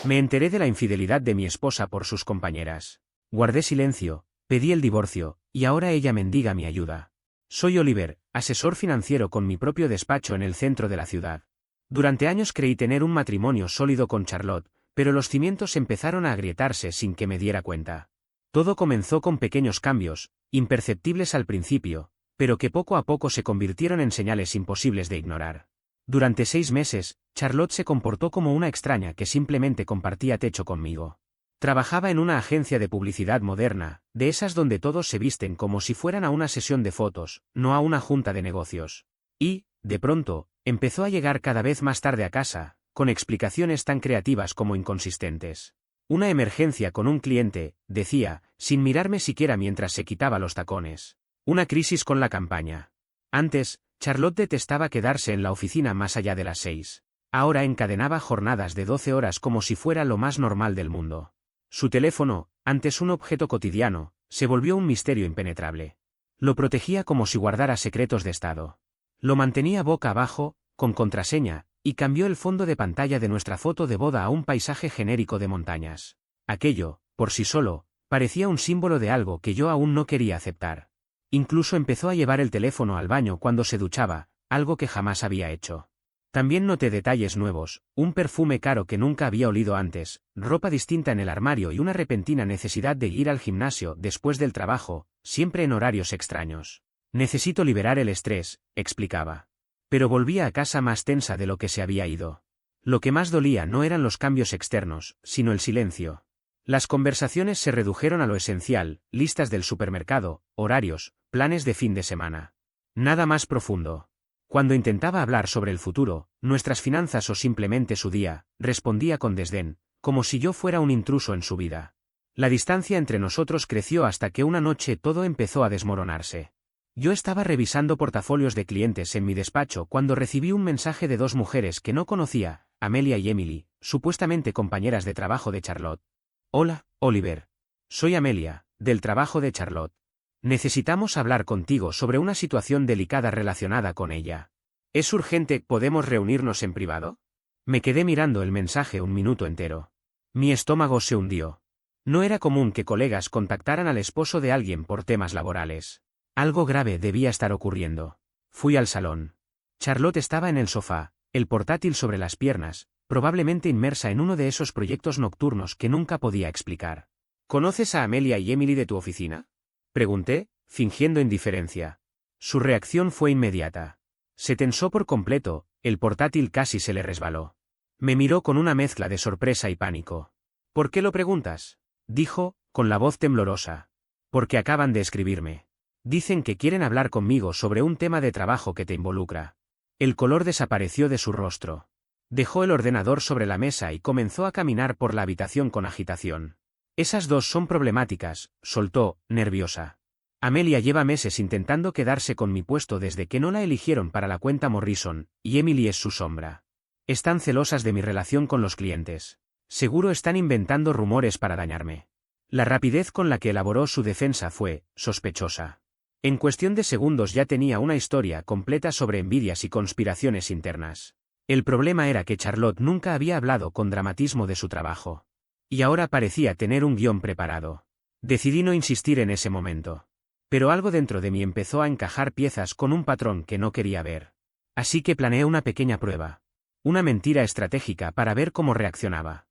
Me enteré de la infidelidad de mi esposa por sus compañeras. Guardé silencio, pedí el divorcio, y ahora ella mendiga mi ayuda. Soy Oliver, asesor financiero con mi propio despacho en el centro de la ciudad. Durante años creí tener un matrimonio sólido con Charlotte, pero los cimientos empezaron a agrietarse sin que me diera cuenta. Todo comenzó con pequeños cambios, imperceptibles al principio, pero que poco a poco se convirtieron en señales imposibles de ignorar. Durante 6 meses, Charlotte se comportó como una extraña que simplemente compartía techo conmigo. Trabajaba en una agencia de publicidad moderna, de esas donde todos se visten como si fueran a una sesión de fotos, no a una junta de negocios. Y, de pronto, empezó a llegar cada vez más tarde a casa, con explicaciones tan creativas como inconsistentes. Una emergencia con un cliente, decía, sin mirarme siquiera mientras se quitaba los tacones. Una crisis con la campaña. Antes, Charlotte detestaba quedarse en la oficina más allá de las 6. Ahora encadenaba jornadas de 12 horas como si fuera lo más normal del mundo. Su teléfono, antes un objeto cotidiano, se volvió un misterio impenetrable. Lo protegía como si guardara secretos de estado. Lo mantenía boca abajo, con contraseña, y cambió el fondo de pantalla de nuestra foto de boda a un paisaje genérico de montañas. Aquello, por sí solo, parecía un símbolo de algo que yo aún no quería aceptar. Incluso empezó a llevar el teléfono al baño cuando se duchaba, algo que jamás había hecho. También noté detalles nuevos, un perfume caro que nunca había olido antes, ropa distinta en el armario y una repentina necesidad de ir al gimnasio después del trabajo, siempre en horarios extraños. Necesito liberar el estrés, explicaba. Pero volvía a casa más tensa de lo que se había ido. Lo que más dolía no eran los cambios externos, sino el silencio. Las conversaciones se redujeron a lo esencial, listas del supermercado, horarios, planes de fin de semana. Nada más profundo. Cuando intentaba hablar sobre el futuro, nuestras finanzas o simplemente su día, respondía con desdén, como si yo fuera un intruso en su vida. La distancia entre nosotros creció hasta que una noche todo empezó a desmoronarse. Yo estaba revisando portafolios de clientes en mi despacho cuando recibí un mensaje de 2 mujeres que no conocía, Amelia y Emily, supuestamente compañeras de trabajo de Charlotte. Hola, Oliver. Soy Amelia, del trabajo de Charlotte. Necesitamos hablar contigo sobre una situación delicada relacionada con ella. ¿Es urgente? ¿Podemos reunirnos en privado? Me quedé mirando el mensaje un minuto entero. Mi estómago se hundió. No era común que colegas contactaran al esposo de alguien por temas laborales. Algo grave debía estar ocurriendo. Fui al salón. Charlotte estaba en el sofá, el portátil sobre las piernas, probablemente inmersa en uno de esos proyectos nocturnos que nunca podía explicar. ¿Conoces a Amelia y Emily de tu oficina? Pregunté, fingiendo indiferencia. Su reacción fue inmediata. Se tensó por completo, el portátil casi se le resbaló. Me miró con una mezcla de sorpresa y pánico. ¿Por qué lo preguntas? Dijo, con la voz temblorosa. Porque acaban de escribirme. Dicen que quieren hablar conmigo sobre un tema de trabajo que te involucra. El color desapareció de su rostro. Dejó el ordenador sobre la mesa y comenzó a caminar por la habitación con agitación. Esas 2 son problemáticas, soltó, nerviosa. Amelia lleva meses intentando quedarse con mi puesto desde que no la eligieron para la cuenta Morrison, y Emily es su sombra. Están celosas de mi relación con los clientes. Seguro están inventando rumores para dañarme. La rapidez con la que elaboró su defensa fue sospechosa. En cuestión de segundos ya tenía una historia completa sobre envidias y conspiraciones internas. El problema era que Charlotte nunca había hablado con dramatismo de su trabajo. Y ahora parecía tener un guión preparado. Decidí no insistir en ese momento. Pero algo dentro de mí empezó a encajar piezas con un patrón que no quería ver. Así que planeé una pequeña prueba. Una mentira estratégica para ver cómo reaccionaba.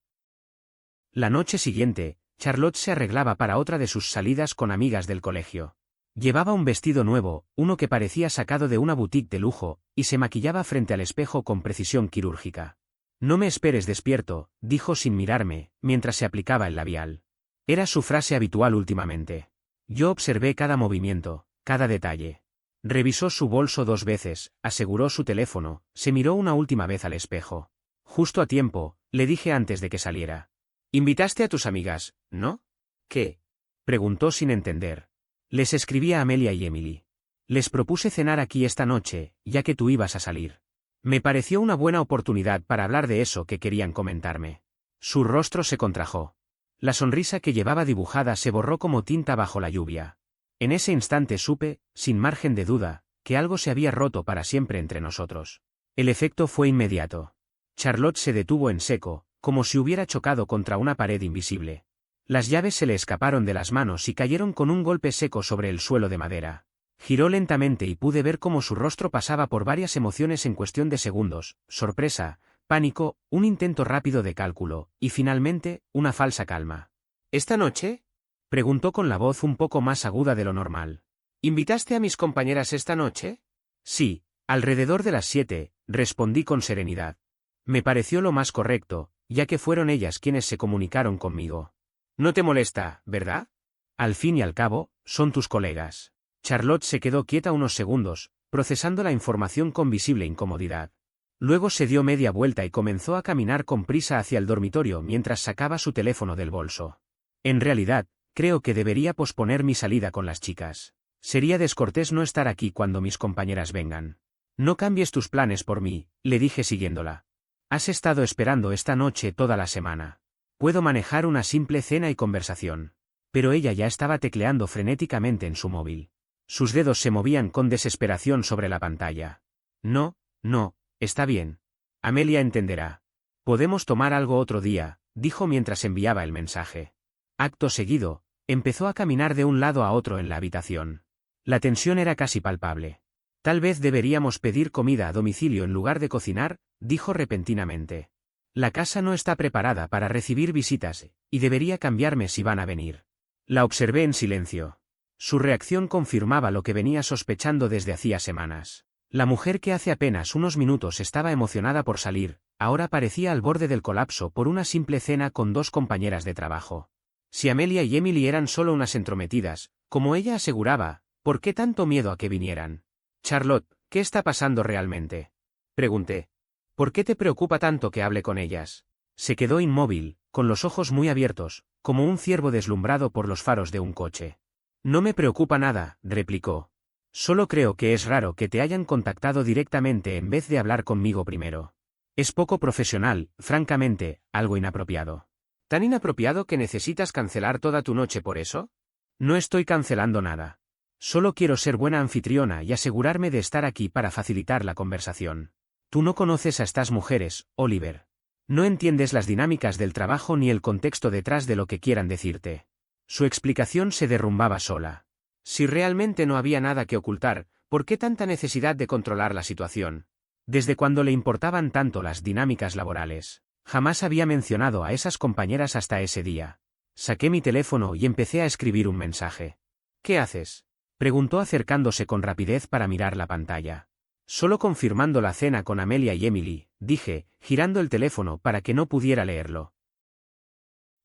La noche siguiente, Charlotte se arreglaba para otra de sus salidas con amigas del colegio. Llevaba un vestido nuevo, uno que parecía sacado de una boutique de lujo, y se maquillaba frente al espejo con precisión quirúrgica. No me esperes despierto, dijo sin mirarme, mientras se aplicaba el labial. Era su frase habitual últimamente. Yo observé cada movimiento, cada detalle. Revisó su bolso 2 veces, aseguró su teléfono, se miró una última vez al espejo. Justo a tiempo, le dije antes de que saliera. «Invitaste a tus amigas, ¿no?» «¿Qué?», preguntó sin entender. Les escribí a Amelia y Emily. Les propuse cenar aquí esta noche, ya que tú ibas a salir. Me pareció una buena oportunidad para hablar de eso que querían comentarme. Su rostro se contrajo. La sonrisa que llevaba dibujada se borró como tinta bajo la lluvia. En ese instante supe, sin margen de duda, que algo se había roto para siempre entre nosotros. El efecto fue inmediato. Charlotte se detuvo en seco, como si hubiera chocado contra una pared invisible. Las llaves se le escaparon de las manos y cayeron con un golpe seco sobre el suelo de madera. Giró lentamente y pude ver cómo su rostro pasaba por varias emociones en cuestión de segundos: sorpresa, pánico, un intento rápido de cálculo, y finalmente, una falsa calma. ¿Esta noche?, preguntó con la voz un poco más aguda de lo normal. ¿Invitaste a mis compañeras esta noche? Sí, alrededor de las 7, respondí con serenidad. Me pareció lo más correcto, ya que fueron ellas quienes se comunicaron conmigo. No te molesta, ¿verdad? Al fin y al cabo, son tus colegas. Charlotte se quedó quieta unos segundos, procesando la información con visible incomodidad. Luego se dio media vuelta y comenzó a caminar con prisa hacia el dormitorio mientras sacaba su teléfono del bolso. En realidad, creo que debería posponer mi salida con las chicas. Sería descortés no estar aquí cuando mis compañeras vengan. No cambies tus planes por mí, le dije siguiéndola. Has estado esperando esta noche toda la semana. Puedo manejar una simple cena y conversación. Pero ella ya estaba tecleando frenéticamente en su móvil. Sus dedos se movían con desesperación sobre la pantalla. No, está bien. Amelia entenderá. Podemos tomar algo otro día, dijo mientras enviaba el mensaje. Acto seguido, empezó a caminar de un lado a otro en la habitación. La tensión era casi palpable. Tal vez deberíamos pedir comida a domicilio en lugar de cocinar, dijo repentinamente. La casa no está preparada para recibir visitas, y debería cambiarme si van a venir. La observé en silencio. Su reacción confirmaba lo que venía sospechando desde hacía semanas. La mujer que hace apenas unos minutos estaba emocionada por salir, ahora parecía al borde del colapso por una simple cena con dos compañeras de trabajo. Si Amelia y Emily eran solo unas entrometidas, como ella aseguraba, ¿por qué tanto miedo a que vinieran? Charlotte, ¿qué está pasando realmente?, pregunté. ¿Por qué te preocupa tanto que hable con ellas? Se quedó inmóvil, con los ojos muy abiertos, como un ciervo deslumbrado por los faros de un coche. No me preocupa nada, replicó. Solo creo que es raro que te hayan contactado directamente en vez de hablar conmigo primero. Es poco profesional, francamente, algo inapropiado. ¿Tan inapropiado que necesitas cancelar toda tu noche por eso? No estoy cancelando nada. Solo quiero ser buena anfitriona y asegurarme de estar aquí para facilitar la conversación. Tú no conoces a estas mujeres, Oliver. No entiendes las dinámicas del trabajo ni el contexto detrás de lo que quieran decirte. Su explicación se derrumbaba sola. Si realmente no había nada que ocultar, ¿por qué tanta necesidad de controlar la situación? ¿Desde cuándo le importaban tanto las dinámicas laborales? Jamás había mencionado a esas compañeras hasta ese día. Saqué mi teléfono y empecé a escribir un mensaje. ¿Qué haces?, preguntó acercándose con rapidez para mirar la pantalla. Solo confirmando la cena con Amelia y Emily, dije, girando el teléfono para que no pudiera leerlo.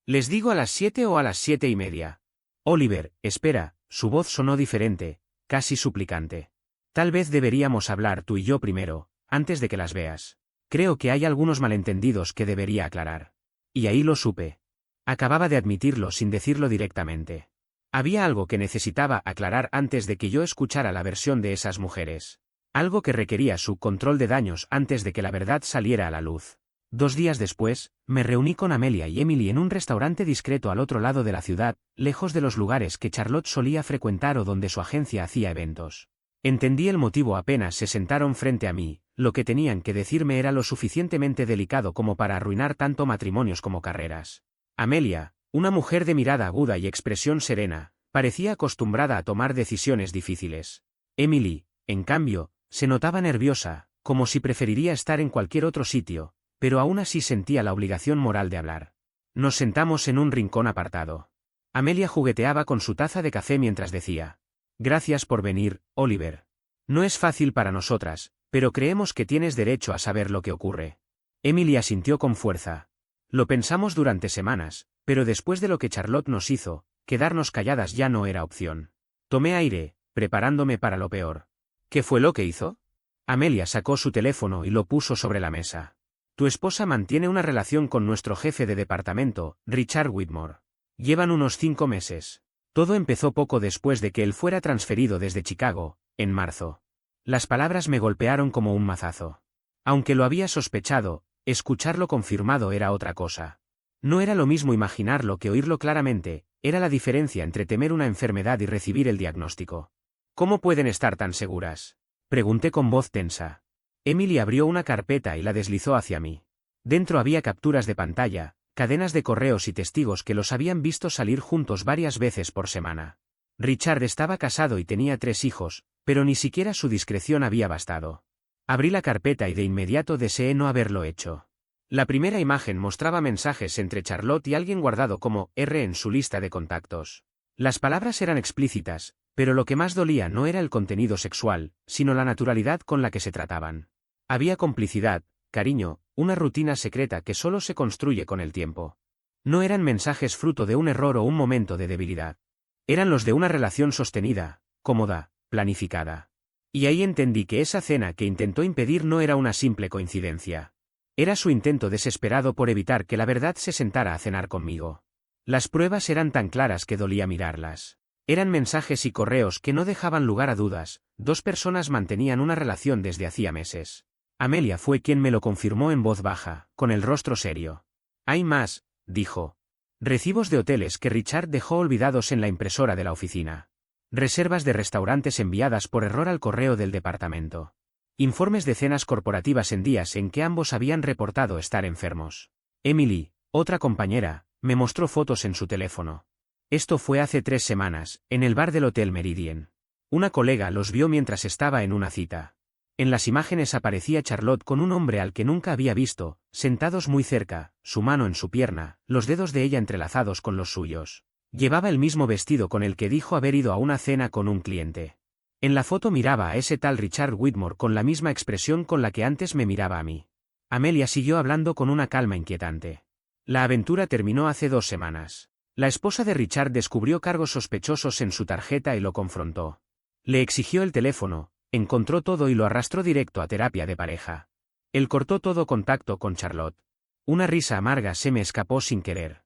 ¿Les digo a las 7 o a las 7:30? Oliver, espera, su voz sonó diferente, casi suplicante. Tal vez deberíamos hablar tú y yo primero, antes de que las veas. Creo que hay algunos malentendidos que debería aclarar. Y ahí lo supe. Acababa de admitirlo sin decirlo directamente. Había algo que necesitaba aclarar antes de que yo escuchara la versión de esas mujeres. Algo que requería su control de daños antes de que la verdad saliera a la luz. 2 días después, me reuní con Amelia y Emily en un restaurante discreto al otro lado de la ciudad, lejos de los lugares que Charlotte solía frecuentar o donde su agencia hacía eventos. Entendí el motivo apenas se sentaron frente a mí. Lo que tenían que decirme era lo suficientemente delicado como para arruinar tanto matrimonios como carreras. Amelia, una mujer de mirada aguda y expresión serena, parecía acostumbrada a tomar decisiones difíciles. Emily, en cambio, se notaba nerviosa, como si preferiría estar en cualquier otro sitio, pero aún así sentía la obligación moral de hablar. Nos sentamos en un rincón apartado. Amelia jugueteaba con su taza de café mientras decía: «Gracias por venir, Oliver. No es fácil para nosotras, pero creemos que tienes derecho a saber lo que ocurre». Emily asintió con fuerza. Lo pensamos durante semanas, pero después de lo que Charlotte nos hizo, quedarnos calladas ya no era opción. Tomé aire, preparándome para lo peor. ¿Qué fue lo que hizo? Amelia sacó su teléfono y lo puso sobre la mesa. Tu esposa mantiene una relación con nuestro jefe de departamento, Richard Whitmore. Llevan unos 5 meses. Todo empezó poco después de que él fuera transferido desde Chicago, en marzo. Las palabras me golpearon como un mazazo. Aunque lo había sospechado, escucharlo confirmado era otra cosa. No era lo mismo imaginarlo que oírlo claramente, era la diferencia entre temer una enfermedad y recibir el diagnóstico. ¿Cómo pueden estar tan seguras?, pregunté con voz tensa. Emily abrió una carpeta y la deslizó hacia mí. Dentro había capturas de pantalla, cadenas de correos y testigos que los habían visto salir juntos varias veces por semana. Richard estaba casado y tenía 3 hijos, pero ni siquiera su discreción había bastado. Abrí la carpeta y de inmediato deseé no haberlo hecho. La primera imagen mostraba mensajes entre Charlotte y alguien guardado como R en su lista de contactos. Las palabras eran explícitas, pero lo que más dolía no era el contenido sexual, sino la naturalidad con la que se trataban. Había complicidad, cariño, una rutina secreta que solo se construye con el tiempo. No eran mensajes fruto de un error o un momento de debilidad. Eran los de una relación sostenida, cómoda, planificada. Y ahí entendí que esa cena que intentó impedir no era una simple coincidencia. Era su intento desesperado por evitar que la verdad se sentara a cenar conmigo. Las pruebas eran tan claras que dolía mirarlas. Eran mensajes y correos que no dejaban lugar a dudas, 2 personas mantenían una relación desde hacía meses. Amelia fue quien me lo confirmó en voz baja, con el rostro serio. Hay más, dijo. Recibos de hoteles que Richard dejó olvidados en la impresora de la oficina. Reservas de restaurantes enviadas por error al correo del departamento. Informes de cenas corporativas en días en que ambos habían reportado estar enfermos. Emily, otra compañera, me mostró fotos en su teléfono. Esto fue hace 3 semanas, en el bar del Hotel Meridien. Una colega los vio mientras estaba en una cita. En las imágenes aparecía Charlotte con un hombre al que nunca había visto, sentados muy cerca, su mano en su pierna, los dedos de ella entrelazados con los suyos. Llevaba el mismo vestido con el que dijo haber ido a una cena con un cliente. En la foto miraba a ese tal Richard Whitmore con la misma expresión con la que antes me miraba a mí. Amelia siguió hablando con una calma inquietante. La aventura terminó hace 2 semanas. La esposa de Richard descubrió cargos sospechosos en su tarjeta y lo confrontó. Le exigió el teléfono, encontró todo y lo arrastró directo a terapia de pareja. Él cortó todo contacto con Charlotte. Una risa amarga se me escapó sin querer.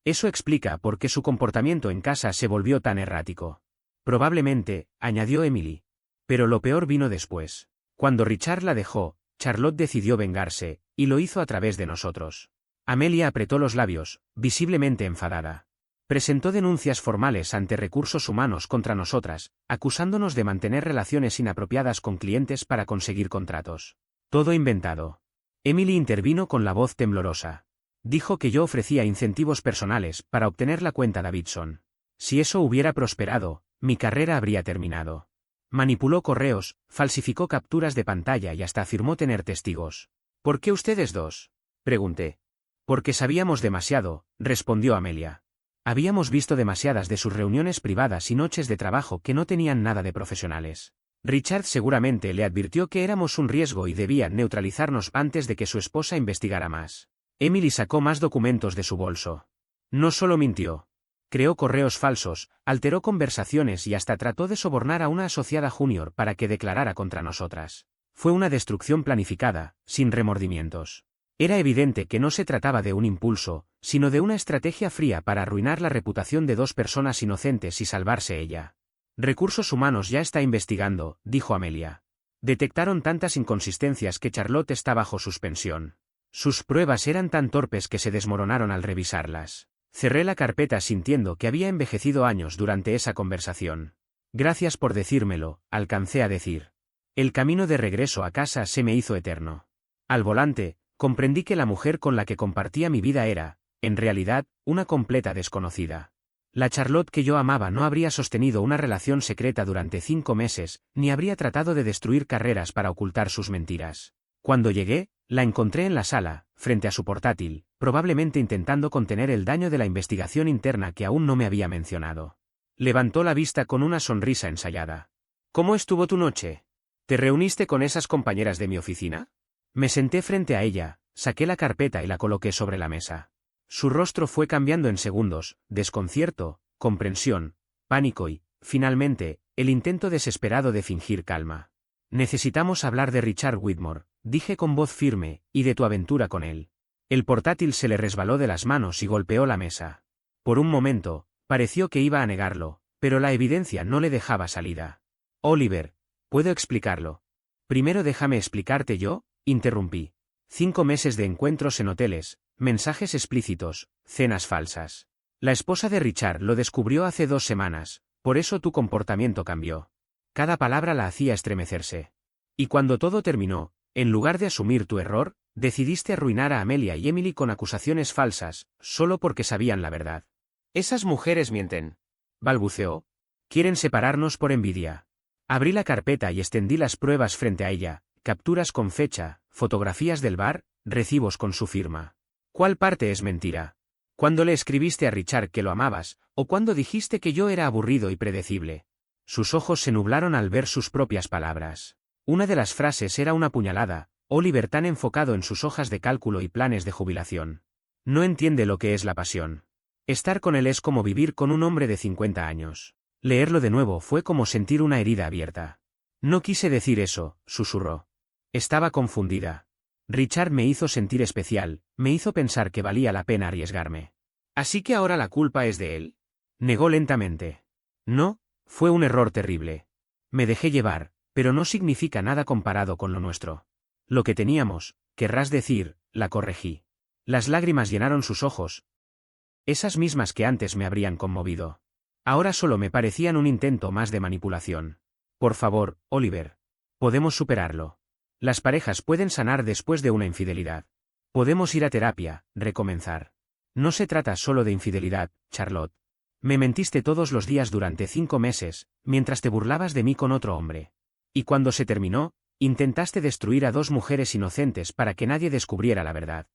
Eso explica por qué su comportamiento en casa se volvió tan errático. Probablemente, añadió Emily. Pero lo peor vino después. Cuando Richard la dejó, Charlotte decidió vengarse, y lo hizo a través de nosotros. Amelia apretó los labios, visiblemente enfadada. Presentó denuncias formales ante Recursos Humanos contra nosotras, acusándonos de mantener relaciones inapropiadas con clientes para conseguir contratos. Todo inventado. Emily intervino con la voz temblorosa. Dijo que yo ofrecía incentivos personales para obtener la cuenta Davidson. Si eso hubiera prosperado, mi carrera habría terminado. Manipuló correos, falsificó capturas de pantalla y hasta afirmó tener testigos. ¿Por qué ustedes 2? Pregunté. Porque sabíamos demasiado, respondió Amelia. Habíamos visto demasiadas de sus reuniones privadas y noches de trabajo que no tenían nada de profesionales. Richard seguramente le advirtió que éramos un riesgo y debía neutralizarnos antes de que su esposa investigara más. Emily sacó más documentos de su bolso. No solo mintió. Creó correos falsos, alteró conversaciones y hasta trató de sobornar a una asociada junior para que declarara contra nosotras. Fue una destrucción planificada, sin remordimientos. Era evidente que no se trataba de un impulso, sino de una estrategia fría para arruinar la reputación de 2 personas inocentes y salvarse ella. Recursos Humanos ya está investigando, dijo Amelia. Detectaron tantas inconsistencias que Charlotte está bajo suspensión. Sus pruebas eran tan torpes que se desmoronaron al revisarlas. Cerré la carpeta sintiendo que había envejecido años durante esa conversación. Gracias por decírmelo, alcancé a decir. El camino de regreso a casa se me hizo eterno. Al volante, comprendí que la mujer con la que compartía mi vida era, en realidad, una completa desconocida. La Charlotte que yo amaba no habría sostenido una relación secreta durante 5 meses, ni habría tratado de destruir carreras para ocultar sus mentiras. Cuando llegué, la encontré en la sala, frente a su portátil, probablemente intentando contener el daño de la investigación interna que aún no me había mencionado. Levantó la vista con una sonrisa ensayada. ¿Cómo estuvo tu noche? ¿Te reuniste con esas compañeras de mi oficina? Me senté frente a ella, saqué la carpeta y la coloqué sobre la mesa. Su rostro fue cambiando en segundos, desconcierto, comprensión, pánico y, finalmente, el intento desesperado de fingir calma. Necesitamos hablar de Richard Whitmore, dije con voz firme, y de tu aventura con él. El portátil se le resbaló de las manos y golpeó la mesa. Por un momento, pareció que iba a negarlo, pero la evidencia no le dejaba salida. Oliver, ¿puedo explicarlo? Primero déjame explicarte yo, interrumpí. 5 meses de encuentros en hoteles, mensajes explícitos, cenas falsas. La esposa de Richard lo descubrió hace 2 semanas, por eso tu comportamiento cambió. Cada palabra la hacía estremecerse. Y cuando todo terminó, en lugar de asumir tu error, Decidiste arruinar a Amelia y Emily con acusaciones falsas, solo porque sabían la verdad. Esas mujeres mienten, balbuceó. Quieren separarnos por envidia. Abrí la carpeta y extendí las pruebas frente a ella, capturas con fecha, fotografías del bar, recibos con su firma. ¿Cuál parte es mentira? ¿Cuándo le escribiste a Richard que lo amabas, o cuándo dijiste que yo era aburrido y predecible? Sus ojos se nublaron al ver sus propias palabras. Una de las frases era una puñalada, Oliver tan enfocado en sus hojas de cálculo y planes de jubilación. No entiende lo que es la pasión. Estar con él es como vivir con un hombre de 50 años. Leerlo de nuevo fue como sentir una herida abierta. No quise decir eso, susurró. Estaba confundida. Richard me hizo sentir especial, me hizo pensar que valía la pena arriesgarme. ¿Así que ahora la culpa es de él? Negó lentamente. No, fue un error terrible. Me dejé llevar, pero no significa nada comparado con lo nuestro. Lo que teníamos, querrás decir, la corregí. Las lágrimas llenaron sus ojos. Esas mismas que antes me habrían conmovido. Ahora solo me parecían un intento más de manipulación. Por favor, Oliver. Podemos superarlo. Las parejas pueden sanar después de una infidelidad. Podemos ir a terapia, recomenzar. No se trata solo de infidelidad, Charlotte. Me mentiste todos los días durante 5 meses, mientras te burlabas de mí con otro hombre. Y cuando se terminó, intentaste destruir a 2 mujeres inocentes para que nadie descubriera la verdad.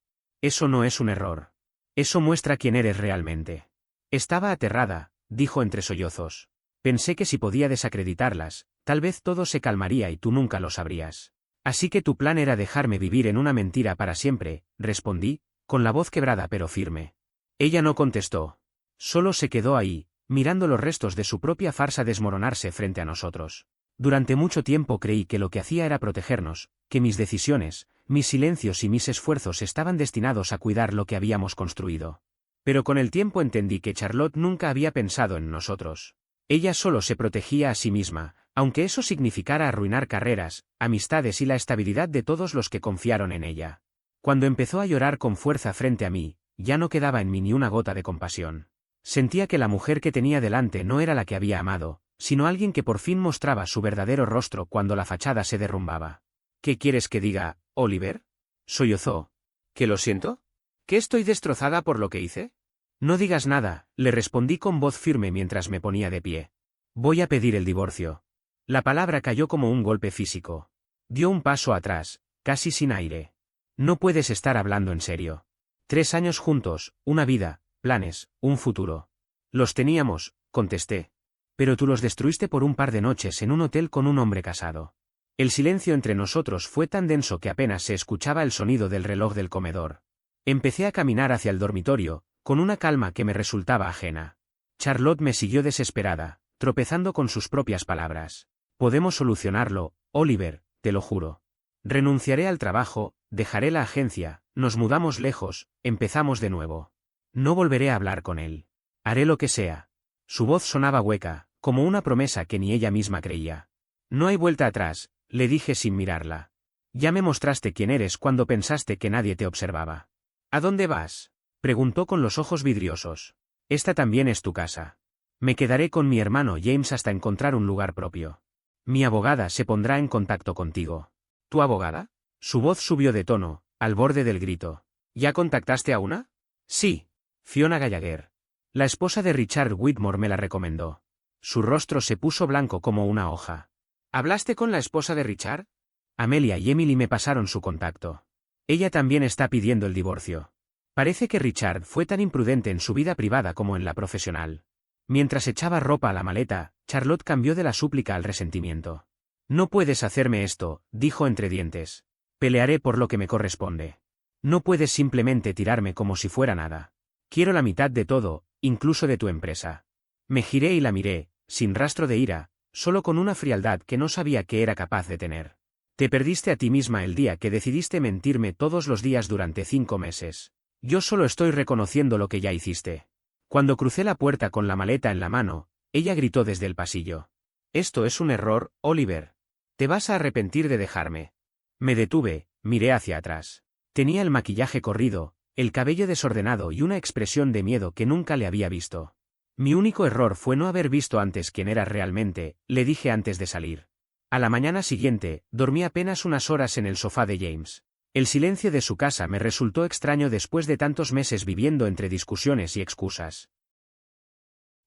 Eso no es un error. Eso muestra quién eres realmente. Estaba aterrada, dijo entre sollozos. Pensé que si podía desacreditarlas, tal vez todo se calmaría y tú nunca lo sabrías. Así que tu plan era dejarme vivir en una mentira para siempre, respondí, con la voz quebrada pero firme. Ella no contestó. Solo se quedó ahí, mirando los restos de su propia farsa desmoronarse frente a nosotros. Durante mucho tiempo creí que lo que hacía era protegernos, que mis decisiones, mis silencios y mis esfuerzos estaban destinados a cuidar lo que habíamos construido. Pero con el tiempo entendí que Charlotte nunca había pensado en nosotros. Ella solo se protegía a sí misma, aunque eso significara arruinar carreras, amistades y la estabilidad de todos los que confiaron en ella. Cuando empezó a llorar con fuerza frente a mí, ya no quedaba en mí ni una gota de compasión. Sentía que la mujer que tenía delante no era la que había amado, sino alguien que por fin mostraba su verdadero rostro cuando la fachada se derrumbaba. ¿Qué quieres que diga, Oliver? Sollozó. ¿Que lo siento? ¿Que estoy destrozada por lo que hice? No digas nada, le respondí con voz firme mientras me ponía de pie. Voy a pedir el divorcio. La palabra cayó como un golpe físico. Dio un paso atrás, casi sin aire. No puedes estar hablando en serio. 3 años juntos, una vida, planes, un futuro. Los teníamos, contesté. Pero tú los destruiste por un par de noches en un hotel con un hombre casado. El silencio entre nosotros fue tan denso que apenas se escuchaba el sonido del reloj del comedor. Empecé a caminar hacia el dormitorio, con una calma que me resultaba ajena. Charlotte me siguió desesperada, tropezando con sus propias palabras. Podemos solucionarlo, Oliver, te lo juro. Renunciaré al trabajo, dejaré la agencia, nos mudamos lejos, empezamos de nuevo. No volveré a hablar con él. Haré lo que sea. Su voz sonaba hueca, como una promesa que ni ella misma creía. No hay vuelta atrás, le dije sin mirarla. Ya me mostraste quién eres cuando pensaste que nadie te observaba. ¿A dónde vas? Preguntó con los ojos vidriosos. Esta también es tu casa. Me quedaré con mi hermano James hasta encontrar un lugar propio. Mi abogada se pondrá en contacto contigo. ¿Tu abogada? Su voz subió de tono, al borde del grito. ¿Ya contactaste a una? Sí. Fiona Gallagher. La esposa de Richard Whitmore me la recomendó. Su rostro se puso blanco como una hoja. ¿Hablaste con la esposa de Richard? Amelia y Emily me pasaron su contacto. Ella también está pidiendo el divorcio. Parece que Richard fue tan imprudente en su vida privada como en la profesional. Mientras echaba ropa a la maleta, Charlotte cambió de la súplica al resentimiento. No puedes hacerme esto, dijo entre dientes. Pelearé por lo que me corresponde. No puedes simplemente tirarme como si fuera nada. Quiero la mitad de todo, incluso de tu empresa. Me giré y la miré, sin rastro de ira, solo con una frialdad que no sabía que era capaz de tener. Te perdiste a ti misma el día que decidiste mentirme todos los días durante 5 meses. Yo solo estoy reconociendo lo que ya hiciste. Cuando crucé la puerta con la maleta en la mano, ella gritó desde el pasillo. Esto es un error, Oliver. Te vas a arrepentir de dejarme. Me detuve, miré hacia atrás. Tenía el maquillaje corrido, el cabello desordenado y una expresión de miedo que nunca le había visto. Mi único error fue no haber visto antes quién era realmente, le dije antes de salir. A la mañana siguiente, dormí apenas unas horas en el sofá de James. El silencio de su casa me resultó extraño después de tantos meses viviendo entre discusiones y excusas.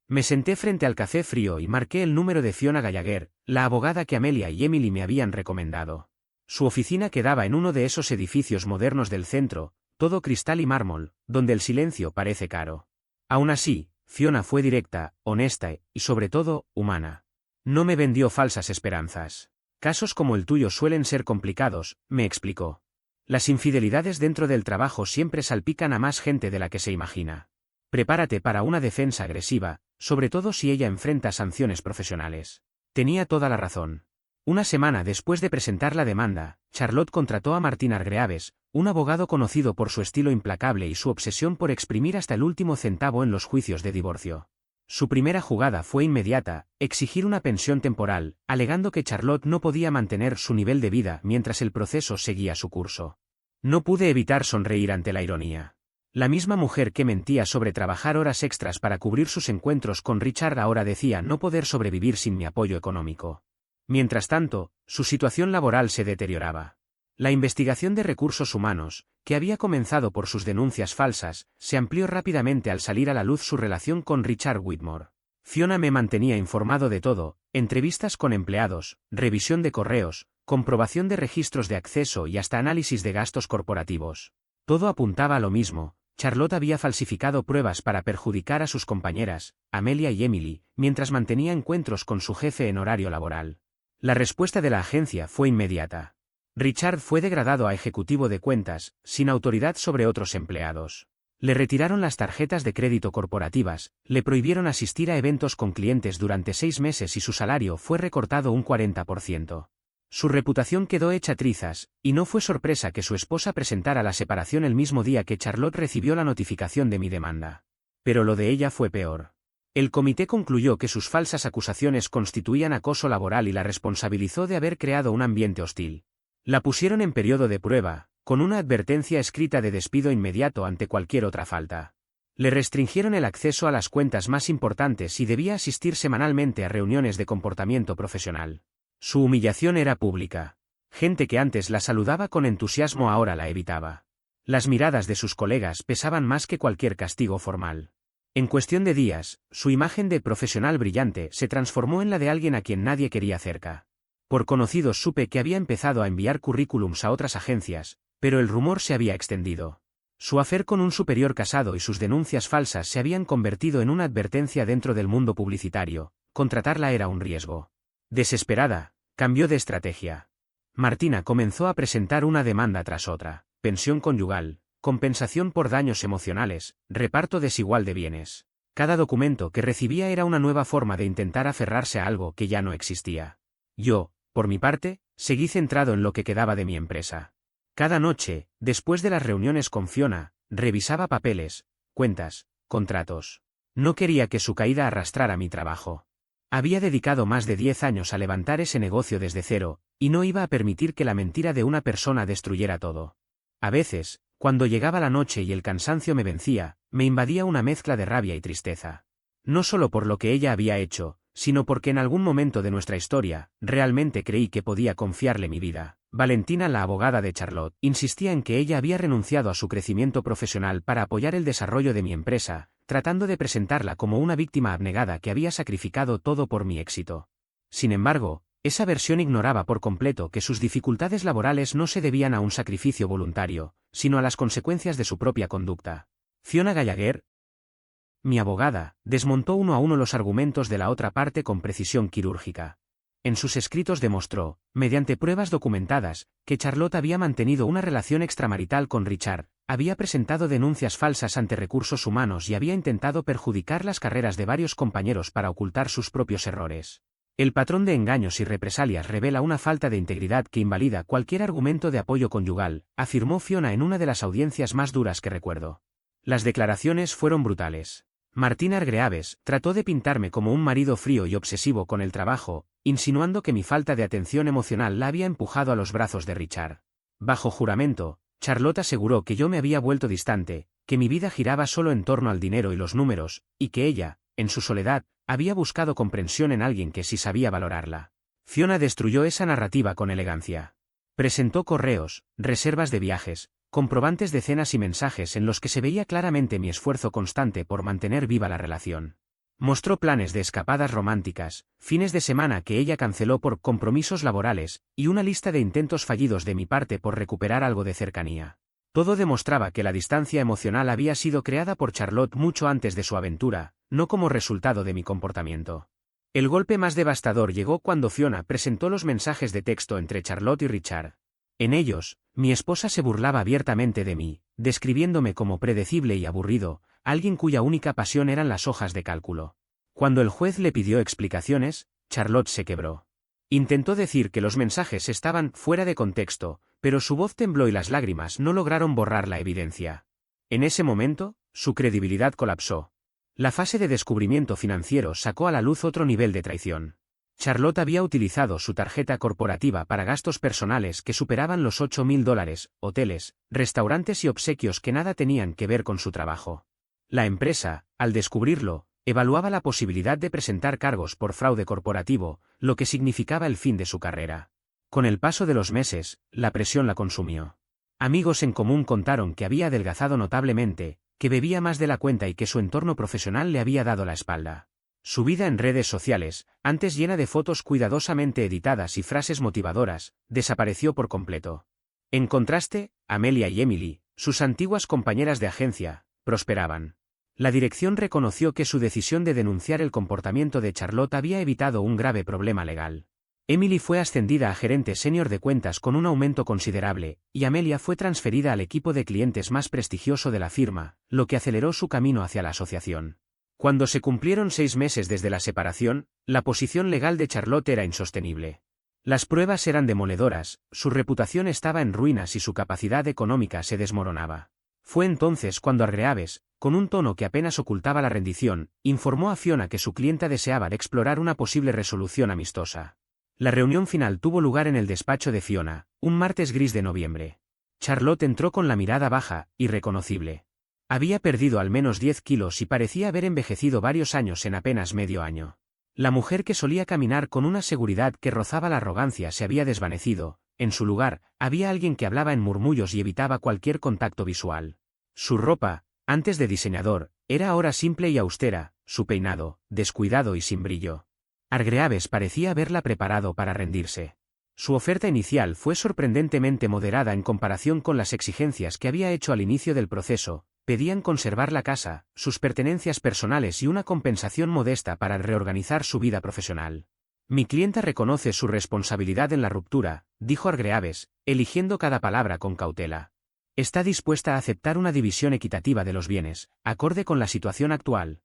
Me senté frente al café frío y marqué el número de Fiona Gallagher, la abogada que Amelia y Emily me habían recomendado. Su oficina quedaba en uno de esos edificios modernos del centro, todo cristal y mármol, donde el silencio parece caro. Aún así, Fiona fue directa, honesta y, sobre todo, humana. No me vendió falsas esperanzas. Casos como el tuyo suelen ser complicados, me explicó. Las infidelidades dentro del trabajo siempre salpican a más gente de la que se imagina. Prepárate para una defensa agresiva, sobre todo si ella enfrenta sanciones profesionales. Tenía toda la razón. Una semana después de presentar la demanda, Charlotte contrató a Martin Hargreaves, un abogado conocido por su estilo implacable y su obsesión por exprimir hasta el último centavo en los juicios de divorcio. Su primera jugada fue inmediata, exigir una pensión temporal, alegando que Charlotte no podía mantener su nivel de vida mientras el proceso seguía su curso. No pude evitar sonreír ante la ironía. La misma mujer que mentía sobre trabajar horas extras para cubrir sus encuentros con Richard ahora decía no poder sobrevivir sin mi apoyo económico. Mientras tanto, su situación laboral se deterioraba. La investigación de recursos humanos, que había comenzado por sus denuncias falsas, se amplió rápidamente al salir a la luz su relación con Richard Whitmore. Fiona me mantenía informado de todo, entrevistas con empleados, revisión de correos, comprobación de registros de acceso y hasta análisis de gastos corporativos. Todo apuntaba a lo mismo. Charlotte había falsificado pruebas para perjudicar a sus compañeras, Amelia y Emily, mientras mantenía encuentros con su jefe en horario laboral. La respuesta de la agencia fue inmediata. Richard fue degradado a ejecutivo de cuentas, sin autoridad sobre otros empleados. Le retiraron las tarjetas de crédito corporativas, le prohibieron asistir a eventos con clientes durante 6 meses y su salario fue recortado un 40%. Su reputación quedó hecha trizas, y no fue sorpresa que su esposa presentara la separación el mismo día que Charlotte recibió la notificación de mi demanda. Pero lo de ella fue peor. El comité concluyó que sus falsas acusaciones constituían acoso laboral y la responsabilizó de haber creado un ambiente hostil. La pusieron en periodo de prueba, con una advertencia escrita de despido inmediato ante cualquier otra falta. Le restringieron el acceso a las cuentas más importantes y debía asistir semanalmente a reuniones de comportamiento profesional. Su humillación era pública. Gente que antes la saludaba con entusiasmo ahora la evitaba. Las miradas de sus colegas pesaban más que cualquier castigo formal. En cuestión de días, su imagen de profesional brillante se transformó en la de alguien a quien nadie quería cerca. Por conocidos supe que había empezado a enviar currículums a otras agencias, pero el rumor se había extendido. Su afer con un superior casado y sus denuncias falsas se habían convertido en una advertencia dentro del mundo publicitario. Contratarla era un riesgo. Desesperada, cambió de estrategia. Martina comenzó a presentar una demanda tras otra: pensión conyugal, compensación por daños emocionales, reparto desigual de bienes. Cada documento que recibía era una nueva forma de intentar aferrarse a algo que ya no existía. Yo, por mi parte, seguí centrado en lo que quedaba de mi empresa. Cada noche, después de las reuniones con Fiona, revisaba papeles, cuentas, contratos. No quería que su caída arrastrara mi trabajo. Había dedicado más de 10 años a levantar ese negocio desde cero, y no iba a permitir que la mentira de una persona destruyera todo. A veces, cuando llegaba la noche y el cansancio me vencía, me invadía una mezcla de rabia y tristeza. No solo por lo que ella había hecho, sino porque en algún momento de nuestra historia, realmente creí que podía confiarle mi vida. Valentina, la abogada de Charlotte, insistía en que ella había renunciado a su crecimiento profesional para apoyar el desarrollo de mi empresa, tratando de presentarla como una víctima abnegada que había sacrificado todo por mi éxito. Sin embargo, esa versión ignoraba por completo que sus dificultades laborales no se debían a un sacrificio voluntario, sino a las consecuencias de su propia conducta. Fiona Gallagher, mi abogada, desmontó uno a uno los argumentos de la otra parte con precisión quirúrgica. En sus escritos demostró, mediante pruebas documentadas, que Charlotte había mantenido una relación extramarital con Richard, había presentado denuncias falsas ante recursos humanos y había intentado perjudicar las carreras de varios compañeros para ocultar sus propios errores. El patrón de engaños y represalias revela una falta de integridad que invalida cualquier argumento de apoyo conyugal, afirmó Fiona en una de las audiencias más duras que recuerdo. Las declaraciones fueron brutales. Martin Hargreaves trató de pintarme como un marido frío y obsesivo con el trabajo, insinuando que mi falta de atención emocional la había empujado a los brazos de Richard. Bajo juramento, Charlotte aseguró que yo me había vuelto distante, que mi vida giraba solo en torno al dinero y los números, y que ella, en su soledad, había buscado comprensión en alguien que sí sabía valorarla. Fiona destruyó esa narrativa con elegancia. Presentó correos, reservas de viajes, comprobantes de cenas y mensajes en los que se veía claramente mi esfuerzo constante por mantener viva la relación. Mostró planes de escapadas románticas, fines de semana que ella canceló por compromisos laborales, y una lista de intentos fallidos de mi parte por recuperar algo de cercanía. Todo demostraba que la distancia emocional había sido creada por Charlotte mucho antes de su aventura, no como resultado de mi comportamiento. El golpe más devastador llegó cuando Fiona presentó los mensajes de texto entre Charlotte y Richard. En ellos, mi esposa se burlaba abiertamente de mí, describiéndome como predecible y aburrido, alguien cuya única pasión eran las hojas de cálculo. Cuando el juez le pidió explicaciones, Charlotte se quebró. Intentó decir que los mensajes estaban fuera de contexto, pero su voz tembló y las lágrimas no lograron borrar la evidencia. En ese momento, su credibilidad colapsó. La fase de descubrimiento financiero sacó a la luz otro nivel de traición. Charlotte había utilizado su tarjeta corporativa para gastos personales que superaban los $8.000, hoteles, restaurantes y obsequios que nada tenían que ver con su trabajo. La empresa, al descubrirlo, evaluaba la posibilidad de presentar cargos por fraude corporativo, lo que significaba el fin de su carrera. Con el paso de los meses, la presión la consumió. Amigos en común contaron que había adelgazado notablemente, que bebía más de la cuenta y que su entorno profesional le había dado la espalda. Su vida en redes sociales, antes llena de fotos cuidadosamente editadas y frases motivadoras, desapareció por completo. En contraste, Amelia y Emily, sus antiguas compañeras de agencia, prosperaban. La dirección reconoció que su decisión de denunciar el comportamiento de Charlotte había evitado un grave problema legal. Emily fue ascendida a gerente senior de cuentas con un aumento considerable, y Amelia fue transferida al equipo de clientes más prestigioso de la firma, lo que aceleró su camino hacia la asociación. Cuando se cumplieron 6 meses desde la separación, la posición legal de Charlotte era insostenible. Las pruebas eran demoledoras, su reputación estaba en ruinas y su capacidad económica se desmoronaba. Fue entonces cuando Hargreaves, con un tono que apenas ocultaba la rendición, informó a Fiona que su clienta deseaba explorar una posible resolución amistosa. La reunión final tuvo lugar en el despacho de Fiona, un martes gris de noviembre. Charlotte entró con la mirada baja, irreconocible. Había perdido al menos 10 kilos y parecía haber envejecido varios años en apenas medio año. La mujer que solía caminar con una seguridad que rozaba la arrogancia se había desvanecido, en su lugar, había alguien que hablaba en murmullos y evitaba cualquier contacto visual. Su ropa, antes de diseñador, era ahora simple y austera, su peinado, descuidado y sin brillo. Hargreaves parecía haberla preparado para rendirse. Su oferta inicial fue sorprendentemente moderada en comparación con las exigencias que había hecho al inicio del proceso. Pedían conservar la casa, sus pertenencias personales y una compensación modesta para reorganizar su vida profesional. Mi clienta reconoce su responsabilidad en la ruptura, dijo Hargreaves, eligiendo cada palabra con cautela. Está dispuesta a aceptar una división equitativa de los bienes, acorde con la situación actual.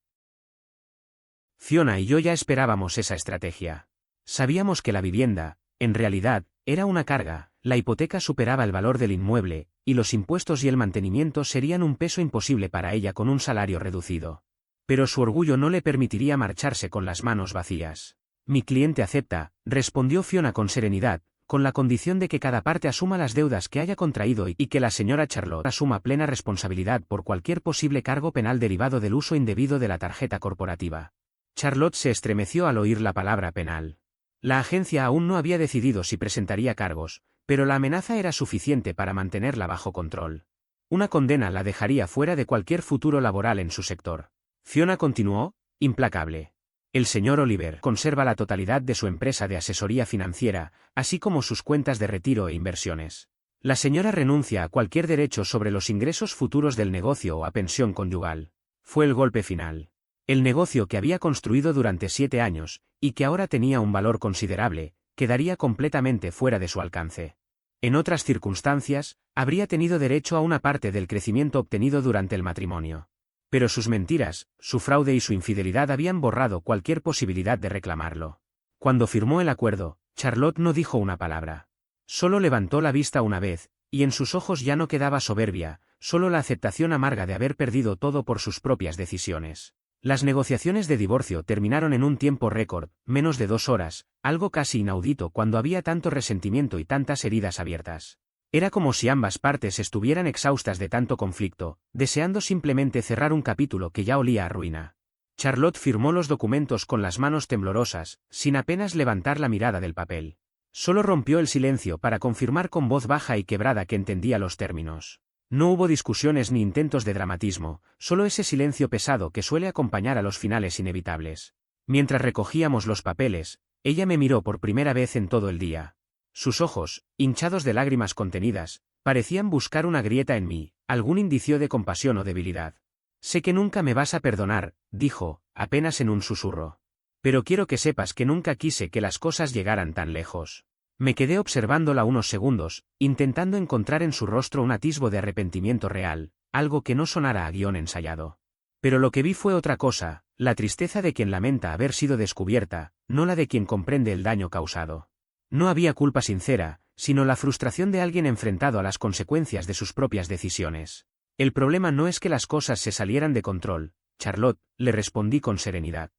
Fiona y yo ya esperábamos esa estrategia. Sabíamos que la vivienda, en realidad, era una carga, la hipoteca superaba el valor del inmueble, y los impuestos y el mantenimiento serían un peso imposible para ella con un salario reducido. Pero su orgullo no le permitiría marcharse con las manos vacías. Mi cliente acepta, respondió Fiona con serenidad, con la condición de que cada parte asuma las deudas que haya contraído y que la señora Charlotte asuma plena responsabilidad por cualquier posible cargo penal derivado del uso indebido de la tarjeta corporativa. Charlotte se estremeció al oír la palabra penal. La agencia aún no había decidido si presentaría cargos, pero la amenaza era suficiente para mantenerla bajo control. Una condena la dejaría fuera de cualquier futuro laboral en su sector. Fiona continuó, implacable. El señor Oliver conserva la totalidad de su empresa de asesoría financiera, así como sus cuentas de retiro e inversiones. La señora renuncia a cualquier derecho sobre los ingresos futuros del negocio o a pensión conyugal. Fue el golpe final. El negocio que había construido durante 7 años, y que ahora tenía un valor considerable, quedaría completamente fuera de su alcance. En otras circunstancias, habría tenido derecho a una parte del crecimiento obtenido durante el matrimonio. Pero sus mentiras, su fraude y su infidelidad habían borrado cualquier posibilidad de reclamarlo. Cuando firmó el acuerdo, Charlotte no dijo una palabra. Solo levantó la vista una vez, y en sus ojos ya no quedaba soberbia, solo la aceptación amarga de haber perdido todo por sus propias decisiones. Las negociaciones de divorcio terminaron en un tiempo récord, menos de 2 horas, algo casi inaudito cuando había tanto resentimiento y tantas heridas abiertas. Era como si ambas partes estuvieran exhaustas de tanto conflicto, deseando simplemente cerrar un capítulo que ya olía a ruina. Charlotte firmó los documentos con las manos temblorosas, sin apenas levantar la mirada del papel. Solo rompió el silencio para confirmar con voz baja y quebrada que entendía los términos. No hubo discusiones ni intentos de dramatismo, solo ese silencio pesado que suele acompañar a los finales inevitables. Mientras recogíamos los papeles, ella me miró por primera vez en todo el día. Sus ojos, hinchados de lágrimas contenidas, parecían buscar una grieta en mí, algún indicio de compasión o debilidad. Sé que nunca me vas a perdonar, dijo, apenas en un susurro. Pero quiero que sepas que nunca quise que las cosas llegaran tan lejos. Me quedé observándola unos segundos, intentando encontrar en su rostro un atisbo de arrepentimiento real, algo que no sonara a guión ensayado. Pero lo que vi fue otra cosa, la tristeza de quien lamenta haber sido descubierta, no la de quien comprende el daño causado. No había culpa sincera, sino la frustración de alguien enfrentado a las consecuencias de sus propias decisiones. El problema no es que las cosas se salieran de control, Charlotte, le respondí con serenidad.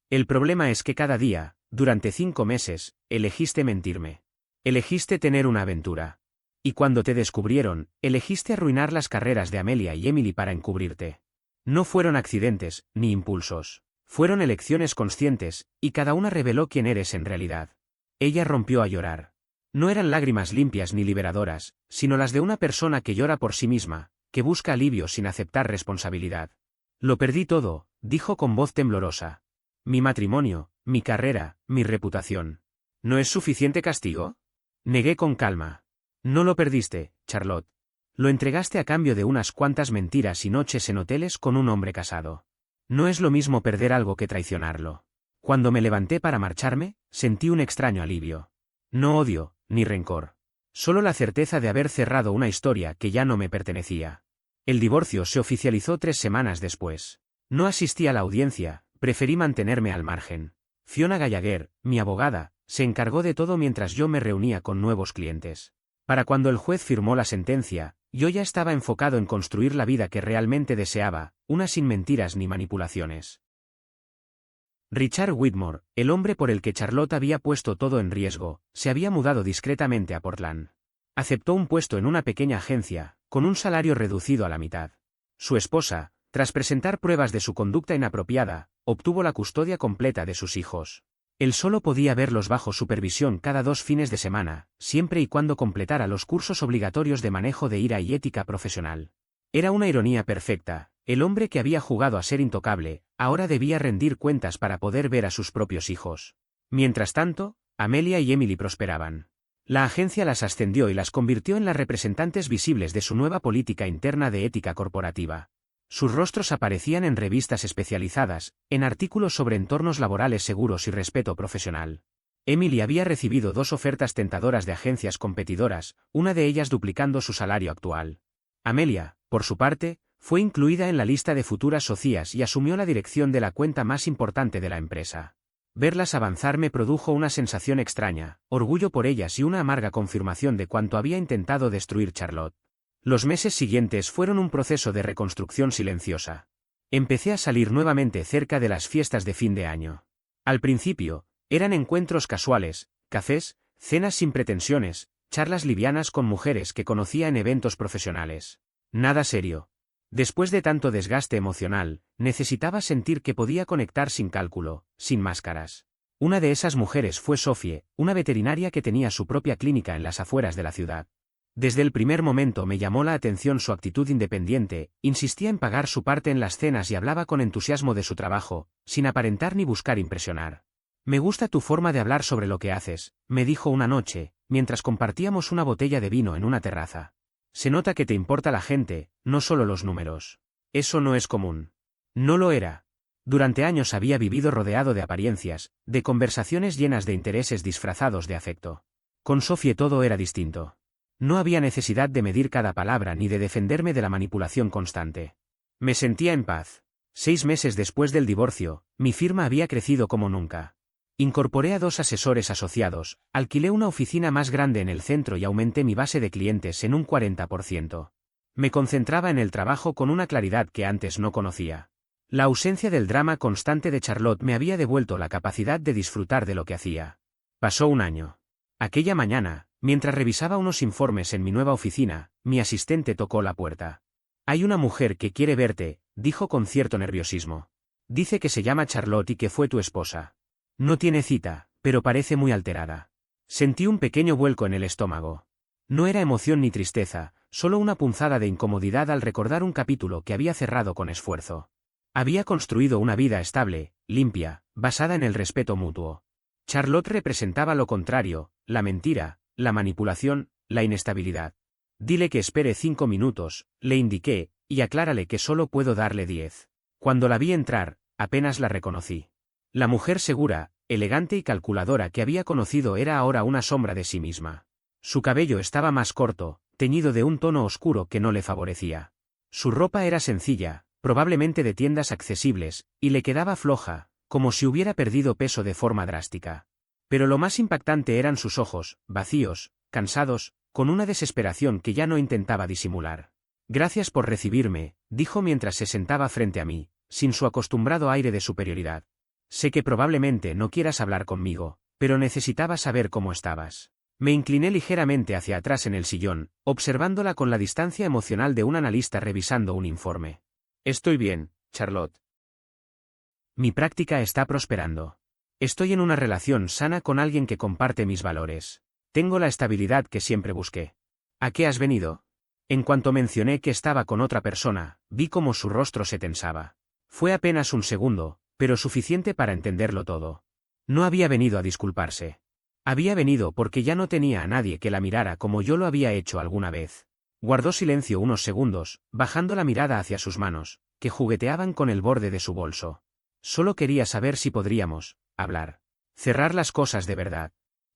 El problema es que cada día, durante 5 meses, elegiste mentirme. Elegiste tener una aventura. Y cuando te descubrieron, elegiste arruinar las carreras de Amelia y Emily para encubrirte. No fueron accidentes, ni impulsos. Fueron elecciones conscientes, y cada una reveló quién eres en realidad. Ella rompió a llorar. No eran lágrimas limpias ni liberadoras, sino las de una persona que llora por sí misma, que busca alivio sin aceptar responsabilidad. Lo perdí todo, dijo con voz temblorosa. Mi matrimonio, mi carrera, mi reputación. ¿No es suficiente castigo? Negué con calma. No lo perdiste, Charlotte. Lo entregaste a cambio de unas cuantas mentiras y noches en hoteles con un hombre casado. No es lo mismo perder algo que traicionarlo. Cuando me levanté para marcharme, sentí un extraño alivio. No odio, ni rencor. Solo la certeza de haber cerrado una historia que ya no me pertenecía. El divorcio se oficializó 3 semanas después. No asistí a la audiencia, preferí mantenerme al margen. Fiona Gallagher, mi abogada, se encargó de todo mientras yo me reunía con nuevos clientes. Para cuando el juez firmó la sentencia, yo ya estaba enfocado en construir la vida que realmente deseaba, una sin mentiras ni manipulaciones. Richard Whitmore, el hombre por el que Charlotte había puesto todo en riesgo, se había mudado discretamente a Portland. Aceptó un puesto en una pequeña agencia, con un salario reducido a la mitad. Su esposa, tras presentar pruebas de su conducta inapropiada, obtuvo la custodia completa de sus hijos. Él solo podía verlos bajo supervisión cada 2 fines de semana, siempre y cuando completara los cursos obligatorios de manejo de ira y ética profesional. Era una ironía perfecta, el hombre que había jugado a ser intocable, ahora debía rendir cuentas para poder ver a sus propios hijos. Mientras tanto, Amelia y Emily prosperaban. La agencia las ascendió y las convirtió en las representantes visibles de su nueva política interna de ética corporativa. Sus rostros aparecían en revistas especializadas, en artículos sobre entornos laborales seguros y respeto profesional. Emily había recibido 2 ofertas tentadoras de agencias competidoras, una de ellas duplicando su salario actual. Amelia, por su parte, fue incluida en la lista de futuras socias y asumió la dirección de la cuenta más importante de la empresa. Verlas avanzar me produjo una sensación extraña, orgullo por ellas y una amarga confirmación de cuanto había intentado destruir Charlotte. Los meses siguientes fueron un proceso de reconstrucción silenciosa. Empecé a salir nuevamente cerca de las fiestas de fin de año. Al principio, eran encuentros casuales, cafés, cenas sin pretensiones, charlas livianas con mujeres que conocía en eventos profesionales. Nada serio. Después de tanto desgaste emocional, necesitaba sentir que podía conectar sin cálculo, sin máscaras. Una de esas mujeres fue Sophie, una veterinaria que tenía su propia clínica en las afueras de la ciudad. Desde el primer momento me llamó la atención su actitud independiente, insistía en pagar su parte en las cenas y hablaba con entusiasmo de su trabajo, sin aparentar ni buscar impresionar. Me gusta tu forma de hablar sobre lo que haces, me dijo una noche, mientras compartíamos una botella de vino en una terraza. Se nota que te importa la gente, no solo los números. Eso no es común. No lo era. Durante años había vivido rodeado de apariencias, de conversaciones llenas de intereses disfrazados de afecto. Con Sophie todo era distinto. No había necesidad de medir cada palabra ni de defenderme de la manipulación constante. Me sentía en paz. 6 meses después del divorcio, mi firma había crecido como nunca. Incorporé a 2 asesores asociados, alquilé una oficina más grande en el centro y aumenté mi base de clientes en un 40%. Me concentraba en el trabajo con una claridad que antes no conocía. La ausencia del drama constante de Charlotte me había devuelto la capacidad de disfrutar de lo que hacía. Pasó un año. Aquella mañana, mientras revisaba unos informes en mi nueva oficina, mi asistente tocó la puerta. Hay una mujer que quiere verte, dijo con cierto nerviosismo. Dice que se llama Charlotte y que fue tu esposa. No tiene cita, pero parece muy alterada. Sentí un pequeño vuelco en el estómago. No era emoción ni tristeza, solo una punzada de incomodidad al recordar un capítulo que había cerrado con esfuerzo. Había construido una vida estable, limpia, basada en el respeto mutuo. Charlotte representaba lo contrario, la mentira, la manipulación, la inestabilidad. Dile que espere 5 minutos, le indiqué, y aclárale que solo puedo darle 10. Cuando la vi entrar, apenas la reconocí. La mujer segura, elegante y calculadora que había conocido era ahora una sombra de sí misma. Su cabello estaba más corto, teñido de un tono oscuro que no le favorecía. Su ropa era sencilla, probablemente de tiendas accesibles, y le quedaba floja, como si hubiera perdido peso de forma drástica. Pero lo más impactante eran sus ojos, vacíos, cansados, con una desesperación que ya no intentaba disimular. Gracias por recibirme, dijo mientras se sentaba frente a mí, sin su acostumbrado aire de superioridad. Sé que probablemente no quieras hablar conmigo, pero necesitaba saber cómo estabas. Me incliné ligeramente hacia atrás en el sillón, observándola con la distancia emocional de un analista revisando un informe. Estoy bien, Charlotte. Mi práctica está prosperando. Estoy en una relación sana con alguien que comparte mis valores. Tengo la estabilidad que siempre busqué. ¿A qué has venido? En cuanto mencioné que estaba con otra persona, vi cómo su rostro se tensaba. Fue apenas un segundo, pero suficiente para entenderlo todo. No había venido a disculparse. Había venido porque ya no tenía a nadie que la mirara como yo lo había hecho alguna vez. Guardó silencio unos segundos, bajando la mirada hacia sus manos, que jugueteaban con el borde de su bolso. Solo quería saber si podríamos hablar. Cerrar las cosas de verdad.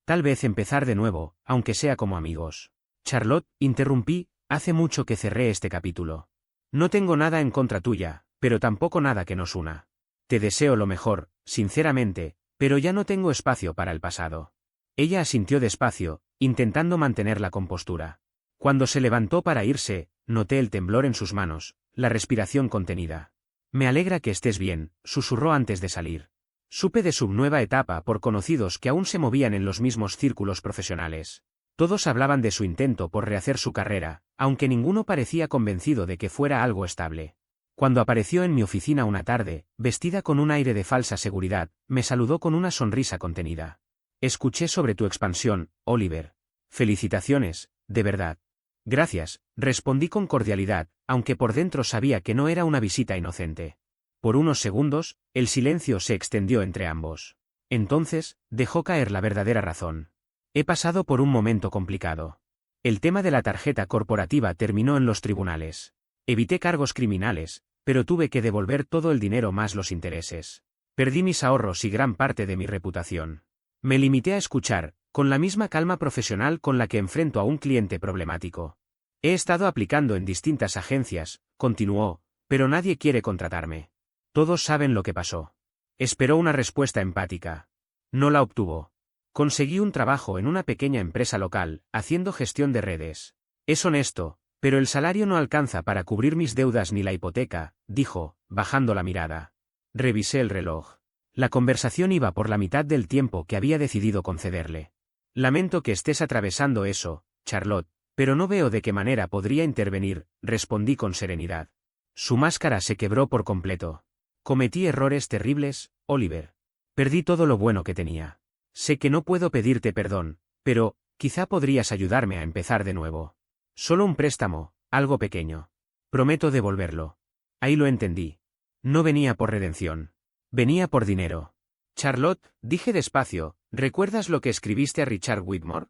Tal vez empezar de nuevo, aunque sea como amigos. Charlotte, interrumpí, hace mucho que cerré este capítulo. No tengo nada en contra tuya, pero tampoco nada que nos una. Te deseo lo mejor, sinceramente, pero ya no tengo espacio para el pasado. Ella asintió despacio, intentando mantener la compostura. Cuando se levantó para irse, noté el temblor en sus manos, la respiración contenida. Me alegra que estés bien, susurró antes de salir. Supe de su nueva etapa por conocidos que aún se movían en los mismos círculos profesionales. Todos hablaban de su intento por rehacer su carrera, aunque ninguno parecía convencido de que fuera algo estable. Cuando apareció en mi oficina una tarde, vestida con un aire de falsa seguridad, me saludó con una sonrisa contenida. Escuché sobre tu expansión, Oliver. Felicitaciones, de verdad. Gracias, respondí con cordialidad, aunque por dentro sabía que no era una visita inocente. Por unos segundos, el silencio se extendió entre ambos. Entonces, dejó caer la verdadera razón. He pasado por un momento complicado. El tema de la tarjeta corporativa terminó en los tribunales. Evité cargos criminales, pero tuve que devolver todo el dinero más los intereses. Perdí mis ahorros y gran parte de mi reputación. Me limité a escuchar, con la misma calma profesional con la que enfrento a un cliente problemático. He estado aplicando en distintas agencias, continuó, pero nadie quiere contratarme. Todos saben lo que pasó. Esperó una respuesta empática. No la obtuvo. Conseguí un trabajo en una pequeña empresa local, haciendo gestión de redes. Es honesto, pero el salario no alcanza para cubrir mis deudas ni la hipoteca, dijo, bajando la mirada. Revisé el reloj. La conversación iba por la mitad del tiempo que había decidido concederle. Lamento que estés atravesando eso, Charlotte, pero no veo de qué manera podría intervenir, respondí con serenidad. Su máscara se quebró por completo. Cometí errores terribles, Oliver. Perdí todo lo bueno que tenía. Sé que no puedo pedirte perdón, pero, quizá podrías ayudarme a empezar de nuevo. Solo un préstamo, algo pequeño. Prometo devolverlo. Ahí lo entendí. No venía por redención. Venía por dinero. Charlotte, dije despacio, ¿recuerdas lo que escribiste a Richard Whitmore?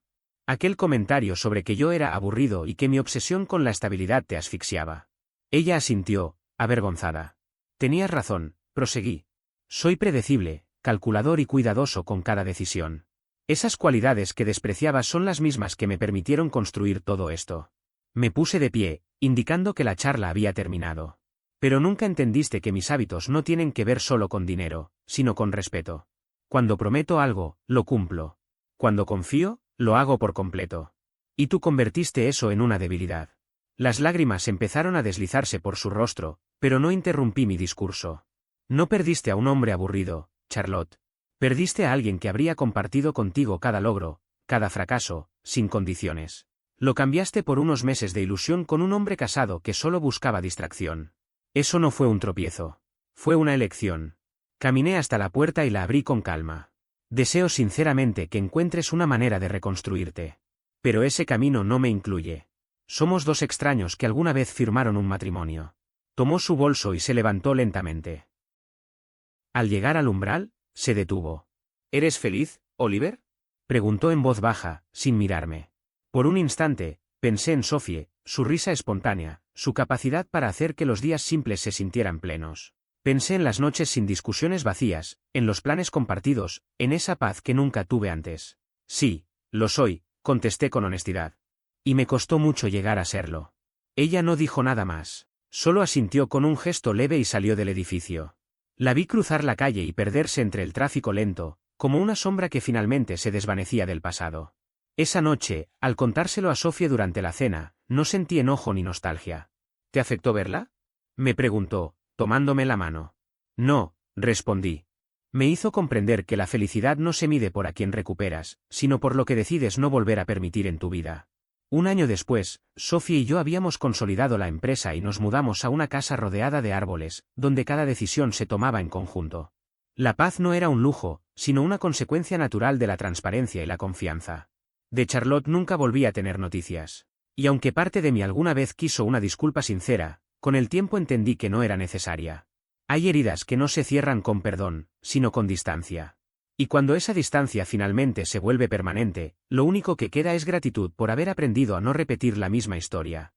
Aquel comentario sobre que yo era aburrido y que mi obsesión con la estabilidad te asfixiaba. Ella asintió, avergonzada. Tenías razón, proseguí. Soy predecible, calculador y cuidadoso con cada decisión. Esas cualidades que despreciaba son las mismas que me permitieron construir todo esto. Me puse de pie, indicando que la charla había terminado. Pero nunca entendiste que mis hábitos no tienen que ver solo con dinero, sino con respeto. Cuando prometo algo, lo cumplo. Cuando confío, lo hago por completo. Y tú convertiste eso en una debilidad. Las lágrimas empezaron a deslizarse por su rostro, pero no interrumpí mi discurso. No perdiste a un hombre aburrido, Charlotte. Perdiste a alguien que habría compartido contigo cada logro, cada fracaso, sin condiciones. Lo cambiaste por unos meses de ilusión con un hombre casado que solo buscaba distracción. Eso no fue un tropiezo. Fue una elección. Caminé hasta la puerta y la abrí con calma. Deseo sinceramente que encuentres una manera de reconstruirte. Pero ese camino no me incluye. Somos dos extraños que alguna vez firmaron un matrimonio. Tomó su bolso y se levantó lentamente. Al llegar al umbral, se detuvo. ¿Eres feliz, Oliver?, preguntó en voz baja, sin mirarme. Por un instante, pensé en Sophie, su risa espontánea, su capacidad para hacer que los días simples se sintieran plenos. Pensé en las noches sin discusiones vacías, en los planes compartidos, en esa paz que nunca tuve antes. Sí, lo soy, contesté con honestidad. Y me costó mucho llegar a serlo. Ella no dijo nada más. Solo asintió con un gesto leve y salió del edificio. La vi cruzar la calle y perderse entre el tráfico lento, como una sombra que finalmente se desvanecía del pasado. Esa noche, al contárselo a Sophie durante la cena, no sentí enojo ni nostalgia. ¿Te afectó verla?, me preguntó, tomándome la mano. No, respondí. Me hizo comprender que la felicidad no se mide por a quien recuperas, sino por lo que decides no volver a permitir en tu vida. Un año después, Sophie y yo habíamos consolidado la empresa y nos mudamos a una casa rodeada de árboles, donde cada decisión se tomaba en conjunto. La paz no era un lujo, sino una consecuencia natural de la transparencia y la confianza. De Charlotte nunca volví a tener noticias. Y aunque parte de mí alguna vez quiso una disculpa sincera, con el tiempo entendí que no era necesaria. Hay heridas que no se cierran con perdón, sino con distancia. Y cuando esa distancia finalmente se vuelve permanente, lo único que queda es gratitud por haber aprendido a no repetir la misma historia.